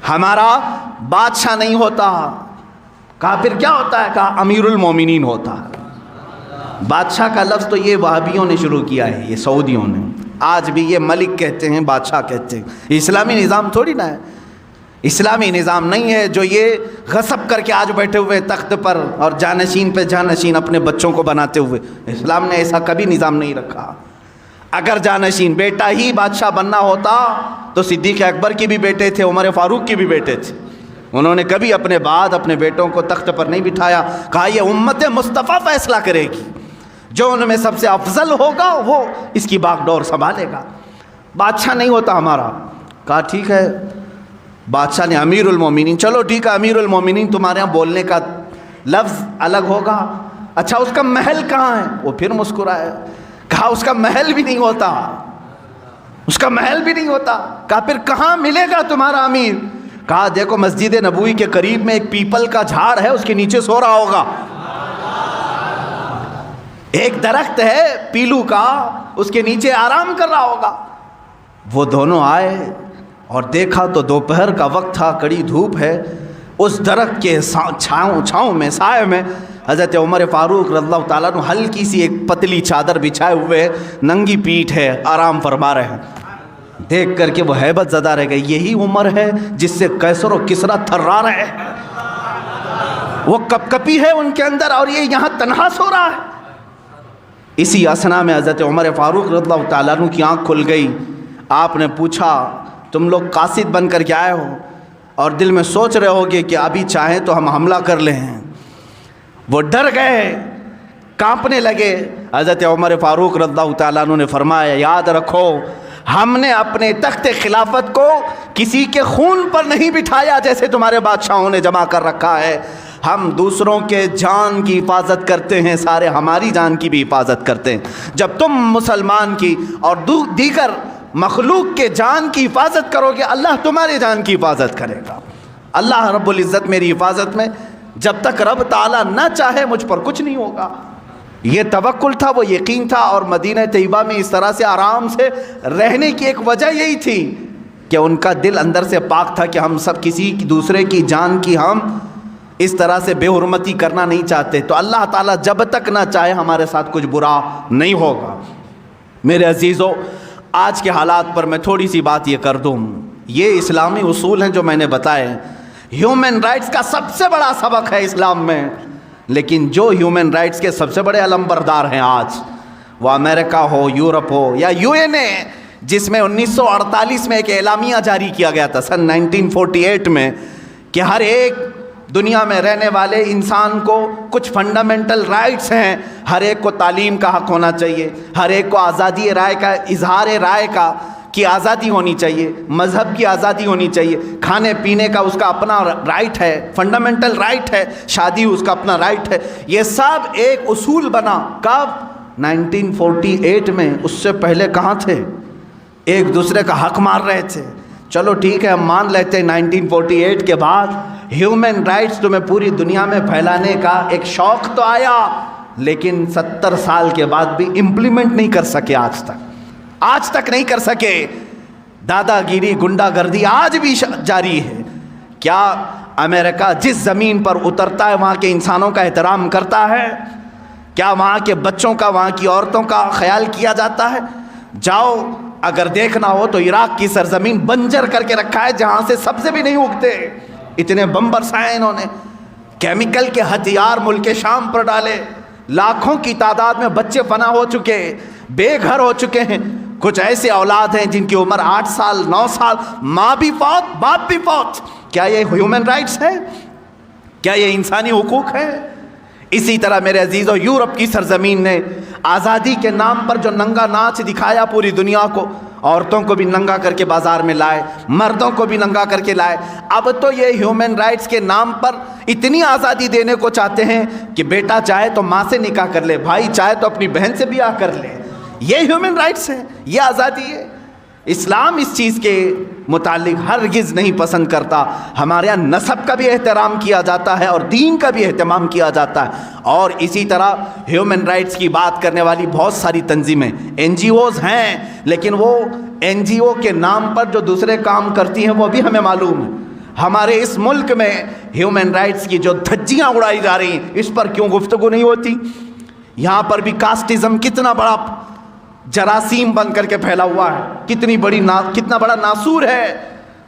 ہمارا بادشاہ نہیں ہوتا۔ کہا پھر کیا ہوتا ہے؟ کہا امیر المومنین ہوتا ہے۔ بادشاہ کا لفظ تو یہ وہابیوں نے شروع کیا ہے، یہ سعودیوں نے، آج بھی یہ ملک کہتے ہیں، بادشاہ کہتے ہیں۔ اسلامی نظام تھوڑی نہ ہے، اسلامی نظام نہیں ہے جو یہ غصب کر کے آج بیٹھے ہوئے تخت پر اور جانشین پہ جانشین اپنے بچوں کو بناتے ہوئے۔ اسلام نے ایسا کبھی نظام نہیں رکھا۔ اگر جانشین بیٹا ہی بادشاہ بننا ہوتا تو صدیق اکبر کی بھی بیٹے تھے، عمر فاروق کی بھی بیٹے تھے، انہوں نے کبھی اپنے بعد اپنے بیٹوں کو تخت پر نہیں بٹھایا۔ کہا یہ امت مصطفیٰ فیصلہ کرے گی، جو ان میں سب سے افضل ہوگا وہ اس کی باغ ڈور سنبھالے گا، بادشاہ نہیں ہوتا ہمارا۔ کہا ٹھیک ہے، بادشاہ نے امیر المومنین، چلو ٹھیک ہے امیر المومنین تمہارے یہاں بولنے کا لفظ الگ ہوگا، اچھا اس کا محل کہاں ہے؟ وہ پھر مسکرائے، کہا اس کا محل بھی نہیں ہوتا، اس کا محل بھی نہیں ہوتا۔ کہا پھر کہاں ملے گا تمہارا امیر؟ کہا دیکھو مسجد نبوی کے قریب میں ایک پیپل کا جھاڑ ہے، اس کے نیچے سو رہا ہوگا، ایک درخت ہے پیلو کا، اس کے نیچے آرام کر رہا ہوگا۔ وہ دونوں آئے اور دیکھا تو دوپہر کا وقت تھا، کڑی دھوپ ہے، اس درخت کے چھاؤں میں، سائے میں حضرت عمر فاروق رضی اللہ تعالیٰ عنہ ہلکی سی ایک پتلی چادر بچھائے ہوئے، ننگی پیٹھ ہے، آرام فرما رہے ہیں۔ دیکھ کر کے وہ ہیبت زدہ رہ گئے، یہی عمر ہے جس سے قیصر و کسریٰ تھرا رہے ہیں، وہ کپ کپی ہے ان کے اندر اور یہ یہاں تنہا سو رہا ہے۔ اسی اسنا میں حضرت عمر فاروق رضی اللہ تعالیٰ عنہ کی آنکھ کھل گئی۔ آپ نے پوچھا تم لوگ قاصد بن کر کے آئے ہو اور دل میں سوچ رہے ہوگے کہ ابھی چاہیں تو ہم حملہ کر لیں۔ وہ ڈر گئے، کانپنے لگے۔ حضرت عمر فاروق رضی اللہ تعالیٰ عنہ نے فرمایا یاد رکھو ہم نے اپنے تخت خلافت کو کسی کے خون پر نہیں بٹھایا جیسے تمہارے بادشاہوں نے جمع کر رکھا ہے، ہم دوسروں کے جان کی حفاظت کرتے ہیں، سارے ہماری جان کی بھی حفاظت کرتے ہیں۔ جب تم مسلمان کی اور دیگر مخلوق کے جان کی حفاظت کرو گے اللہ تمہاری جان کی حفاظت کرے گا۔ اللہ رب العزت میری حفاظت میں، جب تک رب تعالیٰ نہ چاہے مجھ پر کچھ نہیں ہوگا۔ یہ توکل تھا، وہ یقین تھا، اور مدینہ طیبہ میں اس طرح سے آرام سے رہنے کی ایک وجہ یہی تھی کہ ان کا دل اندر سے پاک تھا کہ ہم سب کسی دوسرے کی جان کی ہم اس طرح سے بے حرمتی کرنا نہیں چاہتے، تو اللہ تعالیٰ جب تک نہ چاہے ہمارے ساتھ کچھ برا نہیں ہوگا۔ میرے عزیزو، آج کے حالات پر میں تھوڑی سی بات یہ کر دوں، یہ اسلامی اصول ہیں جو میں نے بتائے، ہیومن رائٹس کا سب سے بڑا سبق ہے اسلام میں، لیکن جو ہیومن رائٹس کے سب سے بڑے علمبردار ہیں آج، وہ امریکہ ہو، یورپ ہو یا UN، جس میں 1948 میں ایک اعلامیہ جاری کیا گیا تھا سن 1948 میں کہ ہر ایک دنیا میں رہنے والے انسان کو کچھ فنڈامنٹل رائٹس ہیں. ہر ایک کو تعلیم کا حق ہونا چاہیے, ہر ایک کو آزادی رائے کا, اظہار رائے کا کی آزادی ہونی چاہیے, مذہب کی آزادی ہونی چاہیے, کھانے پینے کا اس کا اپنا رائٹ ہے, فنڈامنٹل رائٹ ہے, شادی اس کا اپنا رائٹ ہے. یہ سب ایک اصول بنا کب؟ 1948 میں. اس سے پہلے کہاں تھے؟ ایک دوسرے کا حق مار رہے تھے. چلو ٹھیک ہے, ہم مان لیتے ہیں 1948 کے بعد ہیومن رائٹس تمہیں پوری دنیا میں پھیلانے کا ایک شوق تو آیا, لیکن 70 سال کے بعد بھی امپلیمنٹ نہیں کر سکے. آج تک نہیں کر سکے. دادا گیری, گنڈا گردی آج بھی جاری ہے. کیا امریکہ جس زمین پر اترتا ہے وہاں کے انسانوں کا احترام کرتا ہے؟ کیا وہاں کے بچوں کا, وہاں کی عورتوں کا خیال کیا جاتا ہے؟ جاؤ, اگر دیکھنا ہو تو عراق کی سرزمین بنجر کر کے رکھا ہے, جہاں سے سبزے بھی نہیں اگتے. اتنے بم برسائے انہوں نے, کیمیکل کے ہتھیار ملک شام پر ڈالے, لاکھوں کی تعداد میں بچے فنا ہو چکے, بے گھر ہو چکے ہیں. کچھ ایسے اولاد ہیں جن کی عمر 8 سال 9 سال, ماں بھی فوت باپ بھی فوت. کیا یہ ہیومن رائٹس ہے؟ کیا یہ انسانی حقوق ہے؟ اسی طرح میرے عزیزو, یورپ کی سرزمین نے آزادی کے نام پر جو ننگا ناچ دکھایا پوری دنیا کو, عورتوں کو بھی ننگا کر کے بازار میں لائے, مردوں کو بھی ننگا کر کے لائے. اب تو یہ ہیومن رائٹس کے نام پر اتنی آزادی دینے کو چاہتے ہیں کہ بیٹا چاہے تو ماں سے نکاح کر لے, بھائی چاہے تو اپنی بہن سے بیاہ کر لے. یہ ہیومن رائٹس ہے, یہ آزادی ہے. اسلام اس چیز کے متعلق ہرگز نہیں پسند کرتا. ہمارے یہاں نسب کا بھی احترام کیا جاتا ہے اور دین کا بھی اہتمام کیا جاتا ہے. اور اسی طرح ہیومن رائٹس کی بات کرنے والی بہت ساری تنظیمیں, NGOs ہیں, لیکن وہ NGO کے نام پر جو دوسرے کام کرتی ہیں وہ بھی ہمیں معلوم ہے. ہمارے اس ملک میں ہیومن رائٹس کی جو دھجیاں اڑائی جا رہی ہیں, اس پر کیوں گفتگو نہیں ہوتی؟ یہاں پر بھی کاسٹزم کتنا بڑا جراثیم بن کر کے پھیلا ہوا ہے, کتنا بڑا ناسور ہے.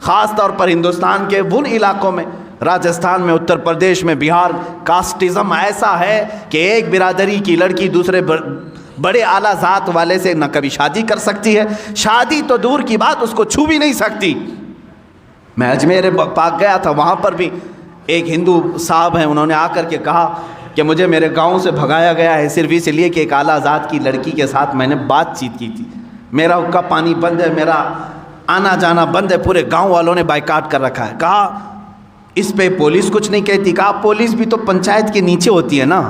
خاص طور پر ہندوستان کے ان علاقوں میں, راجستھان میں, اتر پردیش میں, بہار, کاسٹزم ایسا ہے کہ ایک برادری کی لڑکی دوسرے بڑے اعلیٰ ذات والے سے نہ کبھی شادی کر سکتی ہے, شادی تو دور کی بات, اس کو چھو بھی نہیں سکتی. میں اجمیر پاک گیا تھا, وہاں پر بھی ایک ہندو صاحب ہیں, انہوں نے آ کر کے کہا کہ مجھے میرے گاؤں سے بھگایا گیا ہے صرف اس لیے کہ ایک اعلیٰ ذات کی لڑکی کے ساتھ میں نے بات چیت کی تھی. میرا حقہ پانی بند ہے, میرا آنا جانا بند ہے, پورے گاؤں والوں نے بائیکاٹ کر رکھا ہے. کہا اس پہ پولیس کچھ نہیں کہتی. کہا پولیس بھی تو پنچایت کے نیچے ہوتی ہے نا,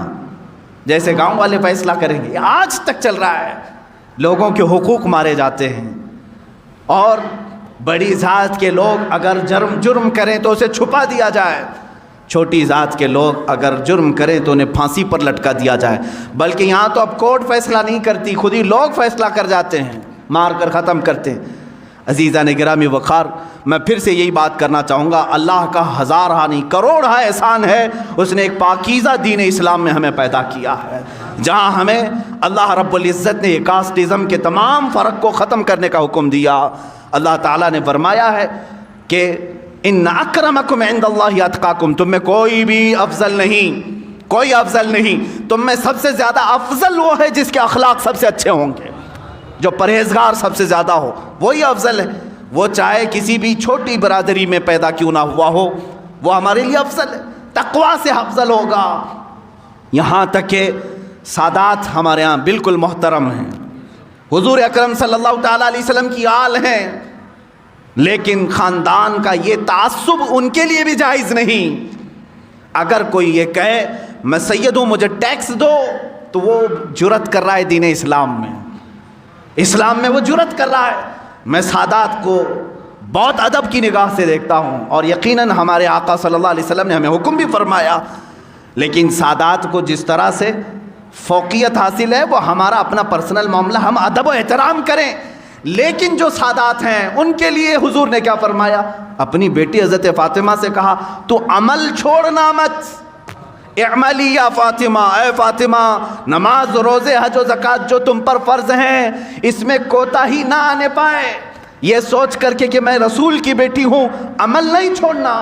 جیسے گاؤں والے فیصلہ کریں گے. آج تک چل رہا ہے, لوگوں کے حقوق مارے جاتے ہیں. اور بڑی ذات کے لوگ اگر جرم کریں تو اسے چھپا دیا جائے, چھوٹی ذات کے لوگ اگر جرم کریں تو انہیں پھانسی پر لٹکا دیا جائے. بلکہ یہاں تو اب کورٹ فیصلہ نہیں کرتی, خود ہی لوگ فیصلہ کر جاتے ہیں, مار کر ختم کرتے ہیں. عزیزان گرامی وقار, میں پھر سے یہی بات کرنا چاہوں گا, اللہ کا ہزارہ نہیں کروڑہ احسان ہے, اس نے ایک پاکیزہ دین اسلام میں ہمیں پیدا کیا ہے, جہاں ہمیں اللہ رب العزت نے کاسٹزم کے تمام فرق کو ختم کرنے کا حکم دیا. اللہ تعالیٰ نے فرمایا ہے کہ ان اکرمکم عند اللہ اتقاکم, تم میں کوئی بھی افضل نہیں, کوئی افضل نہیں. تم میں سب سے زیادہ افضل وہ ہے جس کے اخلاق سب سے اچھے ہوں گے, جو پرہیزگار سب سے زیادہ ہو, وہی افضل ہے. وہ چاہے کسی بھی چھوٹی برادری میں پیدا کیوں نہ ہوا ہو, وہ ہمارے لیے افضل ہے, تقویٰ سے افضل ہوگا. یہاں تک کہ سادات ہمارے ہاں بالکل محترم ہیں, حضور اکرم صلی اللہ تعالیٰ علیہ وسلم کی آل ہیں, لیکن خاندان کا یہ تعصب ان کے لیے بھی جائز نہیں. اگر کوئی یہ کہے میں سید ہوں مجھے ٹیکس دو, تو وہ جرت کر رہا ہے دین اسلام میں, اسلام میں وہ جرت کر رہا ہے. میں سادات کو بہت ادب کی نگاہ سے دیکھتا ہوں, اور یقیناً ہمارے آقا صلی اللہ علیہ وسلم نے ہمیں حکم بھی فرمایا, لیکن سادات کو جس طرح سے فوقیت حاصل ہے وہ ہمارا اپنا پرسنل معاملہ, ہم ادب و احترام کریں. لیکن جو سادات ہیں ان کے لیے حضور نے کیا فرمایا؟ اپنی بیٹی حضرت فاطمہ سے کہا تو عمل چھوڑنا مت, اعملی یا فاطمہ, اے فاطمہ نماز روزے حج و زکوٰۃ جو تم پر فرض ہیں اس میں کوتاہی نہ آنے پائے, یہ سوچ کر کے کہ میں رسول کی بیٹی ہوں, عمل نہیں چھوڑنا.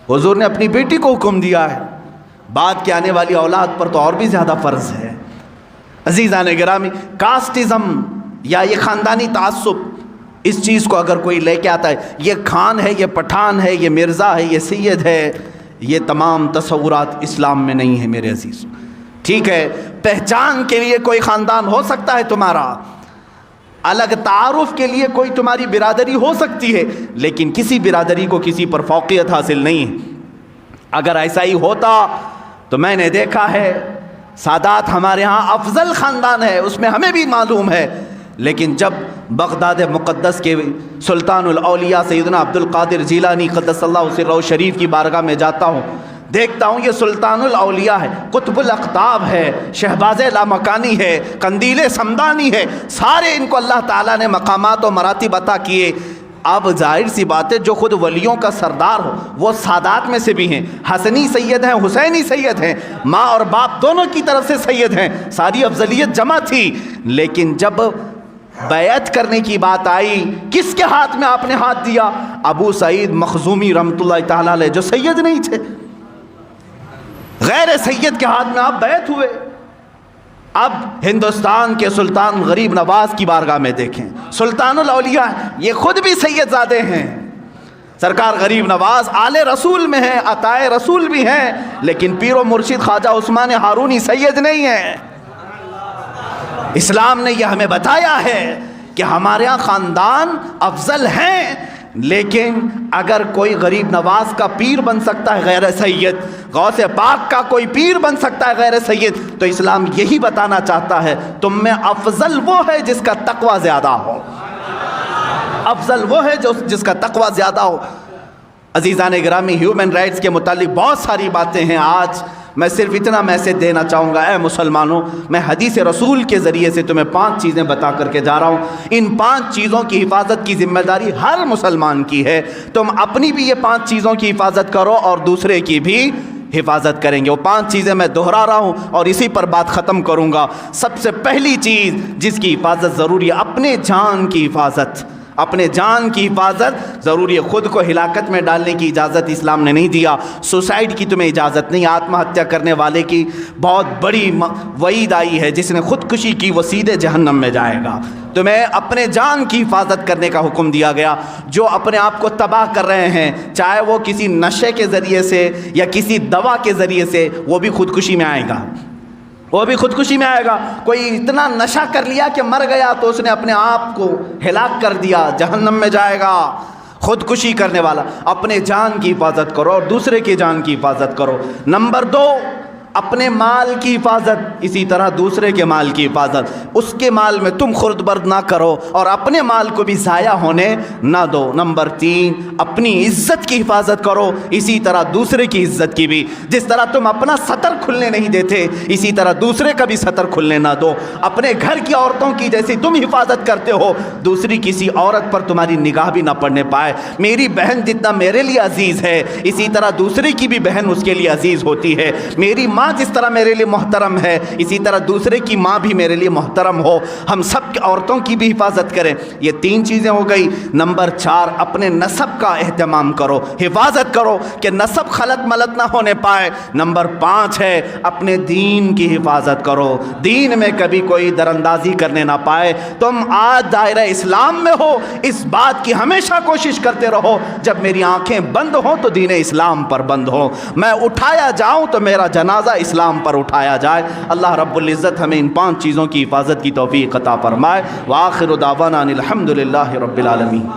حضور نے اپنی بیٹی کو حکم دیا ہے, بعد کے آنے والی اولاد پر تو اور بھی زیادہ فرض ہے. عزیزان گرامی, کاسٹزم یا یہ خاندانی تعصب، اس چیز کو اگر کوئی لے کے آتا ہے، یہ خان ہے، یہ پٹھان ہے، یہ مرزا ہے، یہ سید ہے، یہ تمام تصورات اسلام میں نہیں ہے میرے عزیز۔ ٹھیک ہے، پہچان کے لیے کوئی خاندان ہو سکتا ہے تمہارا، الگ تعارف کے لیے کوئی تمہاری برادری ہو سکتی ہے، لیکن کسی برادری کو کسی پر فوقیت حاصل نہیں ہے۔ اگر ایسا ہی ہوتا تو میں نے دیکھا ہے سادات ہمارے ہاں افضل خاندان ہے، اس میں ہمیں بھی معلوم ہے، لیکن جب بغداد مقدس کے سلطان الاولیاء سیدنا عبد القادر جیلانی قدس اللہ سرہ شریف کی بارگاہ میں جاتا ہوں، دیکھتا ہوں یہ سلطان الاولیاء ہے، قطب الاقطاب ہے، شہباز لامکانی ہے، قندیل سمدانی ہے، سارے ان کو اللہ تعالیٰ نے مقامات و مراتب عطا کیے۔ اب ظاہر سی بات ہے جو خود ولیوں کا سردار ہو وہ سادات میں سے بھی ہیں، حسنی سید ہیں، حسینی سید ہیں، ماں اور باپ دونوں کی طرف سے سید ہیں، ساری افضلیت جمع تھی، لیکن جب بیعت کرنے کی بات آئی کس کے ہاتھ میں آپ نے ہاتھ دیا؟ ابو سعید مخزومی رحمۃ اللہ تعالیٰ علیہ، جو سید نہیں تھے، غیر سید کے ہاتھ میں آپ بیعت ہوئے۔ اب ہندوستان کے سلطان غریب نواز کی بارگاہ میں دیکھیں، سلطان الاولیاء یہ خود بھی سید زادے ہیں، سرکار غریب نواز آل رسول میں ہیں، عطائے رسول بھی ہیں، لیکن پیر و مرشد خواجہ عثمان ہارونی سید نہیں ہیں۔ اسلام نے یہ ہمیں بتایا ہے کہ ہمارے یہاں خاندان افضل ہیں، لیکن اگر کوئی غریب نواز کا پیر بن سکتا ہے غیر سید، غوث پاک کا کوئی پیر بن سکتا ہے غیر سید، تو اسلام یہی بتانا چاہتا ہے تم میں افضل وہ ہے جس کا تقوی زیادہ ہو، افضل وہ ہے جس کا تقوی زیادہ ہو۔ عزیزان گرامی، ہیومن رائٹس کے متعلق بہت ساری باتیں ہیں، آج میں صرف اتنا میسج دینا چاہوں گا، اے مسلمانوں، میں حدیث رسول کے ذریعے سے تمہیں 5 چیزیں بتا کر کے جا رہا ہوں، ان 5 چیزوں کی حفاظت کی ذمہ داری ہر مسلمان کی ہے، تم اپنی بھی یہ 5 چیزوں کی حفاظت کرو اور دوسرے کی بھی حفاظت کریں گے۔ وہ 5 چیزیں میں دہرا رہا ہوں اور اسی پر بات ختم کروں گا۔ سب سے پہلی چیز جس کی حفاظت ضروری ہے، اپنے جان کی حفاظت، اپنے جان کی حفاظت ضروری ہے۔ خود کو ہلاکت میں ڈالنے کی اجازت اسلام نے نہیں دیا، سوسائڈ کی تمہیں اجازت نہیں، آتم ہتیا کرنے والے کی بہت بڑی وعید آئی ہے، جس نے خودکشی کی وہ سیدھے جہنم میں جائے گا۔ تمہیں اپنے جان کی حفاظت کرنے کا حکم دیا گیا۔ جو اپنے آپ کو تباہ کر رہے ہیں، چاہے وہ کسی نشے کے ذریعے سے یا کسی دوا کے ذریعے سے، وہ بھی خودکشی میں آئے گا، وہ بھی خودکشی میں آئے گا۔ کوئی اتنا نشہ کر لیا کہ مر گیا تو اس نے اپنے آپ کو ہلاک کر دیا، جہنم میں جائے گا۔ خودکشی کرنے والا، اپنے جان کی حفاظت کرو اور دوسرے کی جان کی حفاظت کرو۔ نمبر 2، اپنے مال کی حفاظت، اسی طرح دوسرے کے مال کی حفاظت۔ اس کے مال میں تم خورد برد نہ کرو اور اپنے مال کو بھی ضائع ہونے نہ دو۔ نمبر 3، اپنی عزت کی حفاظت کرو، اسی طرح دوسرے کی عزت کی بھی۔ جس طرح تم اپنا سطر کھلنے نہیں دیتے، اسی طرح دوسرے کا بھی سطر کھلنے نہ دو۔ اپنے گھر کی عورتوں کی جیسی تم حفاظت کرتے ہو، دوسری کسی عورت پر تمہاری نگاہ بھی نہ پڑنے پائے۔ میری بہن جتنا میرے لیے عزیز ہے، اسی طرح دوسرے کی بھی بہن اس کے لیے عزیز ہوتی ہے۔ میری ماں جس طرح میرے لیے محترم ہے، اسی طرح دوسرے کی ماں بھی میرے لیے محترم ہو۔ ہم سب کی عورتوں کی بھی حفاظت کریں۔ یہ 3 چیزیں ہو گئی۔ نمبر 4، اپنے نسب کا اہتمام کرو، حفاظت کرو کہ نسب خلط ملط نہ ہونے پائے۔ نمبر 5 ہے اپنے دین کی حفاظت کرو، دین میں کبھی کوئی دراندازی کرنے نہ پائے۔ تم آج دائرہ اسلام میں ہو، اس بات کی ہمیشہ کوشش کرتے رہو جب میری آنکھیں بند ہوں تو دین اسلام پر بند ہو، میں اٹھایا جاؤں تو میرا جنازہ اسلام پر اٹھایا جائے۔ اللہ رب العزت ہمیں ان 5 چیزوں کی حفاظت کی توفیق عطا فرمائے۔ وآخر دعوانا ان الحمد للہ رب العالمین۔